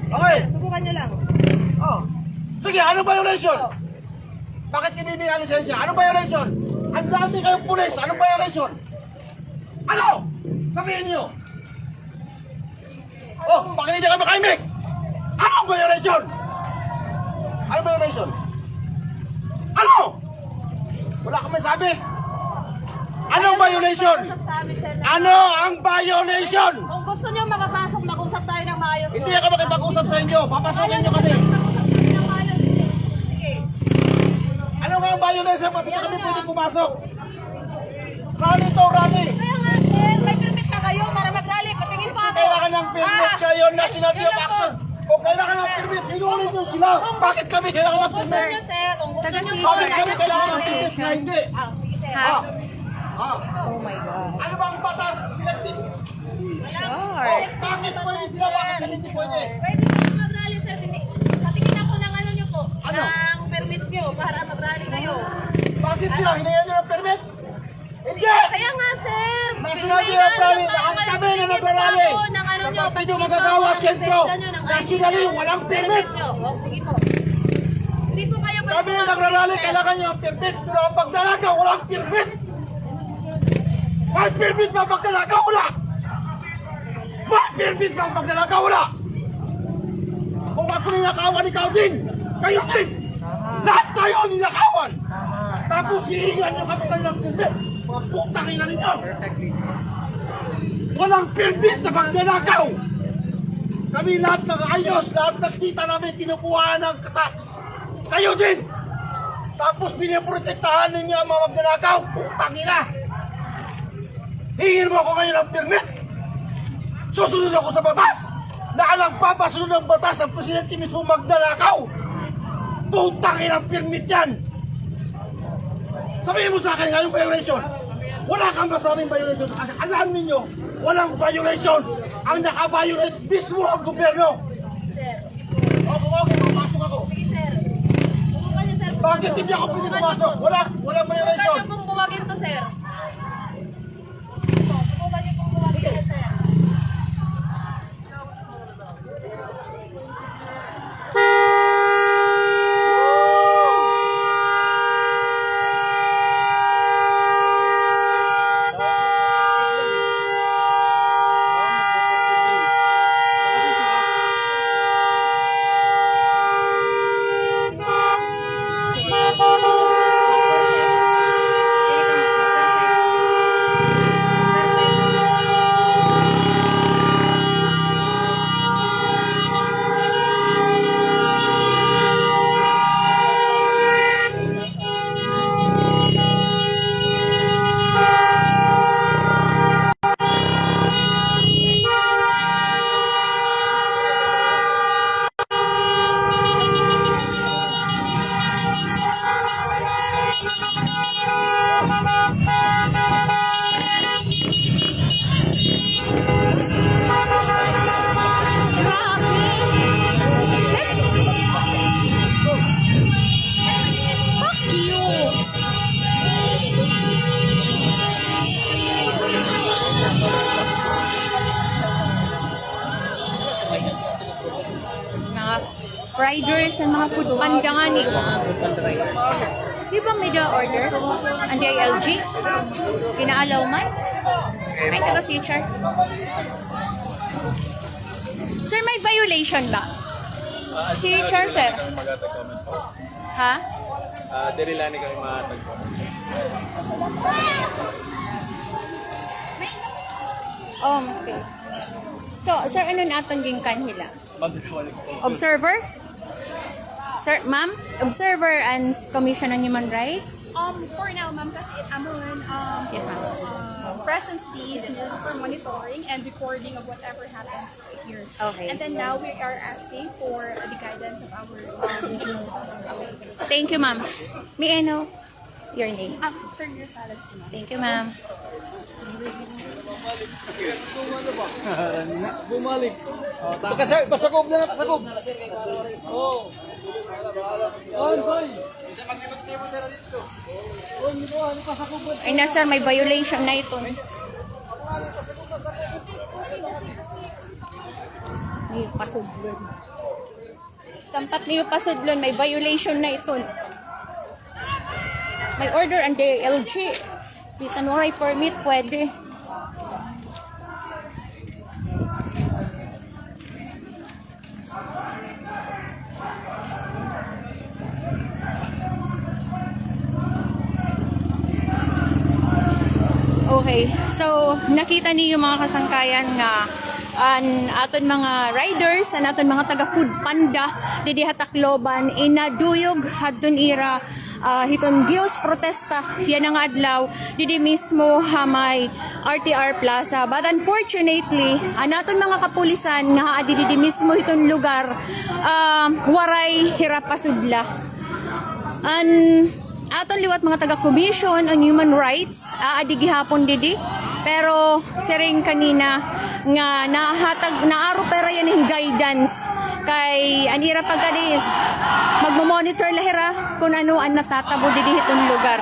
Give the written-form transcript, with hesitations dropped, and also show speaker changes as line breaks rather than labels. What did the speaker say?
Okay.
Subukan nyo lang.
Oh. Sige, ano violation? Bakit hindi ang lisensya? Ano violation? Ang dami kayong pulis. Ano violation? Ano? Sabihin niyo. Oh, bakit hindi kayo makaimik? Ano violation? Ano violation? Ano? Wala kang may sabi. Anong violation? Ano ang violation?
Kung gusto nyo makapasok, mag-usap tayo ng maayos.
Hindi ako makipag-usap sa inyo. Papasukin nyo kami.
Sige.
Ano nga ang violation? Pati kami pwede pumasok. Rally to, rally.
Kaya nga, sir, may permit pa kayo para mag-rally. Patingin pa ako.
Kailangan ng permit kayo, National Youth Action. Kung kailangan ng permit, hinulit nyo sila. Bakit kami kailangan ng
Kung gusto
permit?
nyo, sir, kung gusto nyo
Bakit kami kailangan ng permit na hindi?
Sige, sir.
Oh my God.
Ano bang batas? Selective.
Sure.
Bakit pwede sila? Bakit kami hindi pwede?
Pwede po mag-rally, sir. Patingin ako ng ano nyo po.
Ano?
Ng permit nyo para mag-rally kayo.
Bakit sila? Hinayan nyo ng permit? Hindi!
Kaya nga, sir.
National Youth Rally, lahat kami na nagrarally. Sa partido magagawa, sentro. Nationally, walang permit.
Sige po. Hindi po kayo
Kami na nagrarally, kailangan nyo ang permit. Pero ang pagdalaga, walang permit. May permit ba ang pagdalaga? Wala. May permit ba ang pagdalaga? Wala. Kung ako ninakawan, ikaw din. Kayo din. Lahat tayo ninakawan. Tapos hihingan nyo kami kayo ng permit. Mga putang ina ninyo. Walang permit sa pagdalagaw. Kami lahat nag-ayos, lahat nakita namin kinukuhaan ng tax. Kayo din. Tapos piniprotektahan ninyo ang mga magnanakaw. Putang ina. Hingin mo ako ngayon ng permit. Susunod ako sa batas. Na alang papasunod ng batas ang presidente mismo magnanakaw. Putang ina ng permit yan. Sabihin mo sa akin ngayong violation. Wala kang masabing violation. Alam ninyo, walang violation. Ang naka-violate mismo ang gobyerno.
Sir.
Ako, pumasok ako.
Sige, sir. Subukan nyo, sir.
Bakit hindi ako pwede pumasok? Walang violation.
Subukan nyo pong buwagin to, sir. Subukan nyo pong buwagin to, sir.
Riders and mga food panda nga ni. Di ba may order? Ang DILG? Pinaalaw man? Ay, taga si HR. Sir, may violation ba? Si HR, sir? Ha?
Diri lang ni kami matag-comment.
Okay. So, sir, ano natin ging kanila?
Magkakawalik.
Observer? Sir, ma'am, observer and Commission on Human Rights?
For now, ma'am, kasi amon
Yes, ma'am.
presence is for monitoring and recording of whatever happens right here.
Okay.
And then now we are asking for the guidance of our regional colleagues.
Thank you, ma'am. May I know your name?
Turn your silence, ma'am.
Thank you, ma'am.
Bumalik. Pasakog na pasakog. Oo.
Ay, na sir, may violation na ito. May pasubod. Sampat niyo pasudlon, may violation na ito. May order ang DILG. Bisan waray permit, pwede. Okay, so nakita niyo yung mga kasangkayan nga aton mga riders, aton mga taga Food Panda didi Hatakloban inaduyog hadton ira hiton gios protesta yan ang adlaw didi mismo hamay RTR Plaza, but unfortunately anaton mga kapulisan nga didi mismo hiton lugar waray hirap pasudla. Aton liwat mga taga-Commission on Human Rights, adi gihapon didi. Pero siring kanina nga naaro pera yan yung guidance kay anira pagalis magmo-monitor lahira kung ano ang natatabo didi itong lugar.